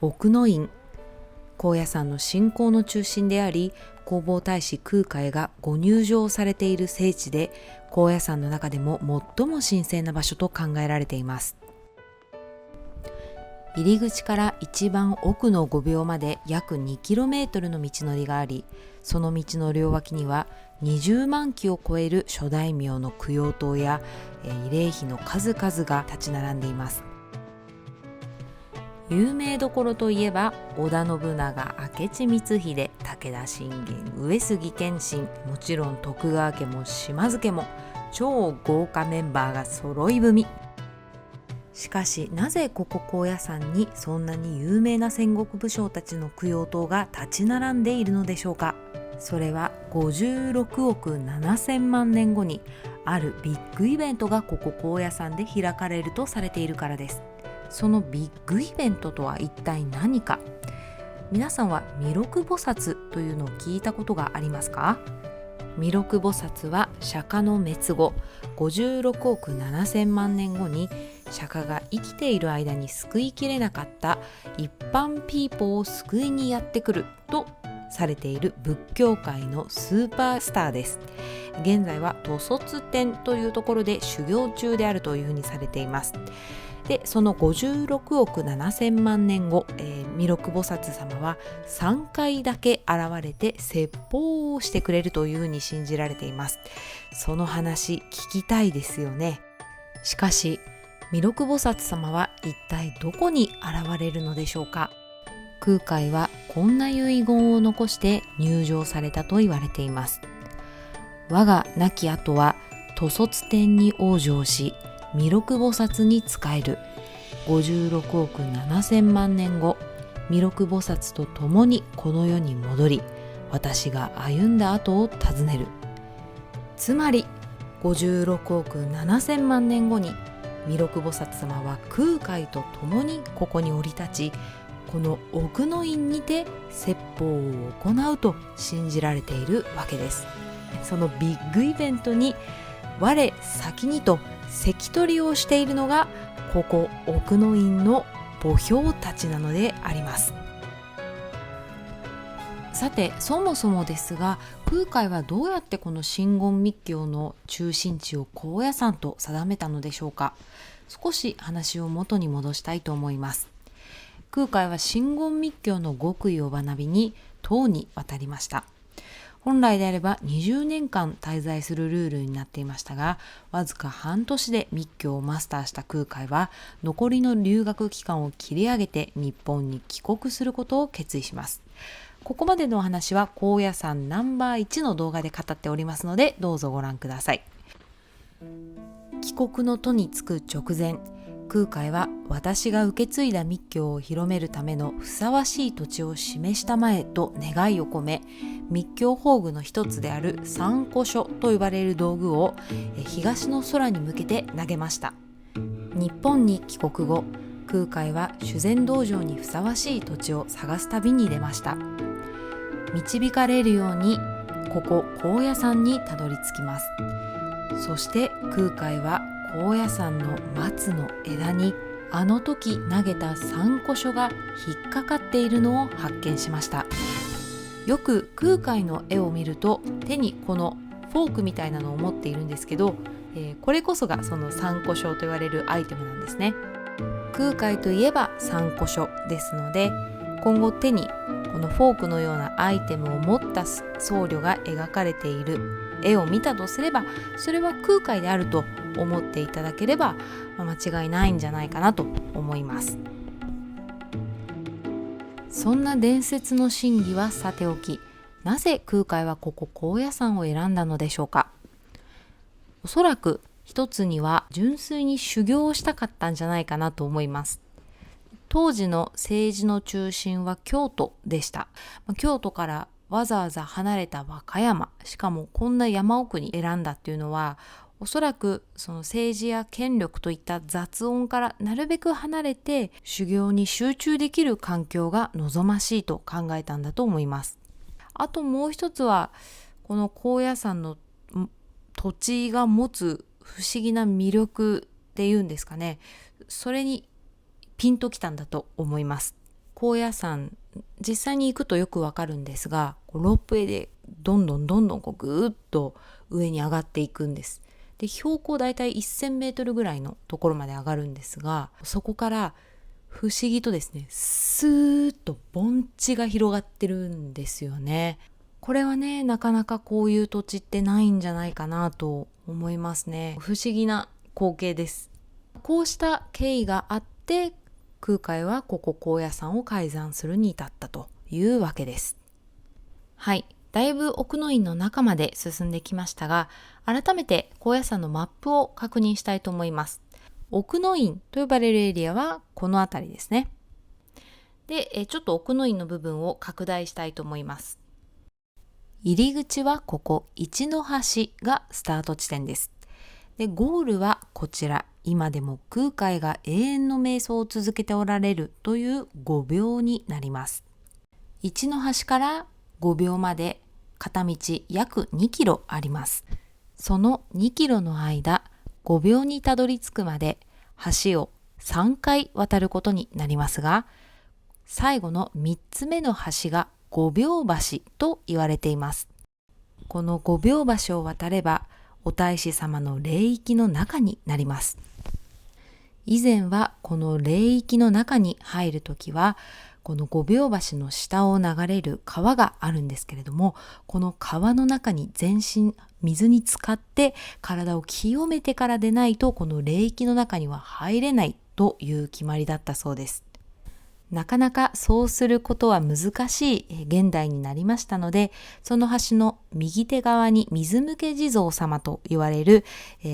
奥の院。高野山の信仰の中心であり、弘法大師空海がご入場されている聖地で、高野山の中でも最も神聖な場所と考えられています。入り口から一番奥の御廟まで約 2km の道のりがあり、その道の両脇には20万基を超える諸大名の供養塔や慰霊碑の数々が立ち並んでいます。有名どころといえば織田信長、明智光秀、武田信玄、上杉謙信、もちろん徳川家も島津家も超豪華メンバーが揃い踏み。しかしなぜここ高野山にそんなに有名な戦国武将たちの供養塔が立ち並んでいるのでしょうか。それは56億7000万年後にあるビッグイベントがここ高野山で開かれるとされているからです。そのビッグイベントとは一体何か。皆さんは弥勒菩薩というのを聞いたことがありますか？弥勒菩薩は釈迦の滅後56億7000万年後に釈迦が生きている間に救いきれなかった一般ピーポーを救いにやってくるとされている仏教界のスーパースターです。現在は兜率天というところで修行中であるというふうにされています。でその56億7000万年後、弥勒菩薩様は3回だけ現れて説法をしてくれるというふうに信じられています。その話聞きたいですよね。しかし弥勒菩薩様は一体どこに現れるのでしょうか。空海はこんな遺言を残して入場されたと言われています。我が亡き後は兜率天に往生し弥勒菩薩に仕える。56億7000万年後、弥勒菩薩と共にこの世に戻り、私が歩んだ後を訪ねる。つまり56億7000万年後に弥勒菩薩様は空海と共にここに降り立ち、この奥の院にて説法を行うと信じられているわけです。そのビッグイベントに我先にと関取をしているのがここ奥の院の墓標たちなのであります。さてそもそもですが、空海はどうやってこの真言密教の中心地を高野山と定めたのでしょうか。少し話を元に戻したいと思います。空海は真言密教の極意を学びに唐に渡りました。本来であれば20年間滞在するルールになっていましたが、わずか半年で密教をマスターした空海は残りの留学期間を切り上げて日本に帰国することを決意します。ここまでのお話は高野山ナンバー1の動画で語っておりますので、どうぞご覧ください。帰国の途に着く直前、空海は私が受け継いだ密教を広めるためのふさわしい土地を示したまえと願いを込め、密教法具の一つである三鈷書と呼ばれる道具を東の空に向けて投げました。日本に帰国後、空海は修禅道場にふさわしい土地を探す旅に出ました。導かれるようにここ高野山にたどり着きます。そして空海は高野山の松の枝にあの時投げた三鈷書が引っかかっているのを発見しました。よく空海の絵を見ると手にこのフォークみたいなのを持っているんですけど、これこそがその三鈷書と言われるアイテムなんですね。空海といえば三鈷書ですので、今後手にこのフォークのようなアイテムを持った僧侶が描かれている絵を見たとすれば、それは空海であると思っていただければ間違いないんじゃないかなと思います。そんな伝説の真偽はさておき、なぜ空海はここ高野山を選んだのでしょうか。おそらく一つには純粋に修行をしたかったんじゃないかなと思います。当時の政治の中心は京都でした。京都からわざわざ離れた和歌山、しかもこんな山奥に選んだっていうのは、おそらくその政治や権力といった雑音からなるべく離れて修行に集中できる環境が望ましいと考えたんだと思います。あともう一つは、この高野山の土地が持つ不思議な魅力っていうんですかね、それにピンときたんだと思います。高野山実際に行くとよくわかるんですが、ロープウェイでどんどんぐーっと上に上がっていくんです。で、標高だいたい1000メートルぐらいのところまで上がるんですが、そこから不思議とですね、スーッと盆地が広がってるんですよね。これはね、なかなかこういう土地ってないんじゃないかなと思いますね。不思議な光景です。こうした経緯があって、空海はここ高野山を開山するに至ったというわけです。はい、だいぶ奥の院の中まで進んできましたが、改めて高野山のマップを確認したいと思います。奥の院と呼ばれるエリアはこの辺りですね。で、ちょっと奥の院の部分を拡大したいと思います。入り口はここ一の橋がスタート地点です。で、ゴールはこちら、今でも空海が永遠の瞑想を続けておられるという5秒になります。一の橋から5秒まで片道約2キロあります。その2キロの間、5秒にたどり着くまで橋を3回渡ることになりますが、最後の3つ目の橋が5秒橋と言われています。この5秒橋を渡れば、お大師様の霊域の中になります。以前はこの霊域の中に入るときは、この5秒橋の下を流れる川があるんですけれども、この川の中に全身水に浸かって体を清めてからでないと、この霊域の中には入れないという決まりだったそうです。なかなかそうすることは難しい現代になりましたので、その橋の右手側に水向け地蔵様と言われる、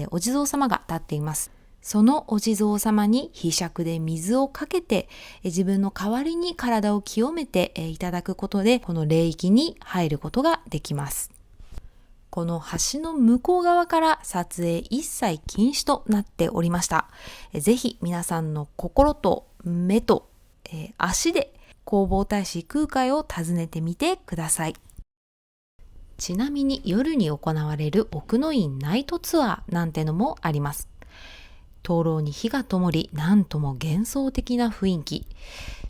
お地蔵様が立っています。そのお地蔵様にひしゃくで水をかけて、自分の代わりに体を清めていただくことで、この霊域に入ることができます。この橋の向こう側から撮影一切禁止となっておりました。ぜひ皆さんの心と目と足で弘法大師空海を訪ねてみてください。ちなみに夜に行われる奥の院ナイトツアーなんてのもあります。灯籠に火が灯り、なんとも幻想的な雰囲気。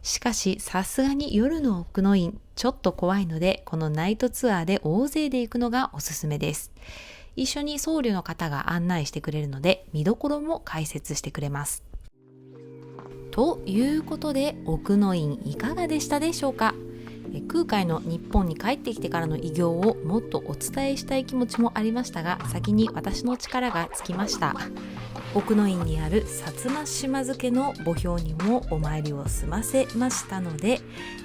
しかしさすがに夜の奥の院ちょっと怖いので、このナイトツアーで大勢で行くのがおすすめです。一緒に僧侶の方が案内してくれるので、見どころも解説してくれます。ということで、奥の院いかがでしたでしょうか。空海の日本に帰ってきてからの偉業をもっとお伝えしたい気持ちもありましたが、先に私の力がつきました。奥の院にある薩摩島津家の墓標にもお参りを済ませましたので、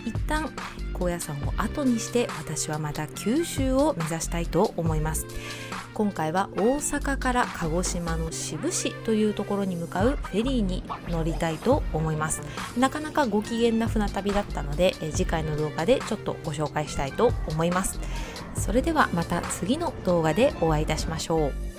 一旦高野山を後にして私はまた九州を目指したいと思います。今回は大阪から鹿児島の志布志というところに向かうフェリーに乗りたいと思います。なかなかご機嫌な船旅だったので、次回の動画でちょっとご紹介したいと思います。それではまた次の動画でお会いいたしましょう。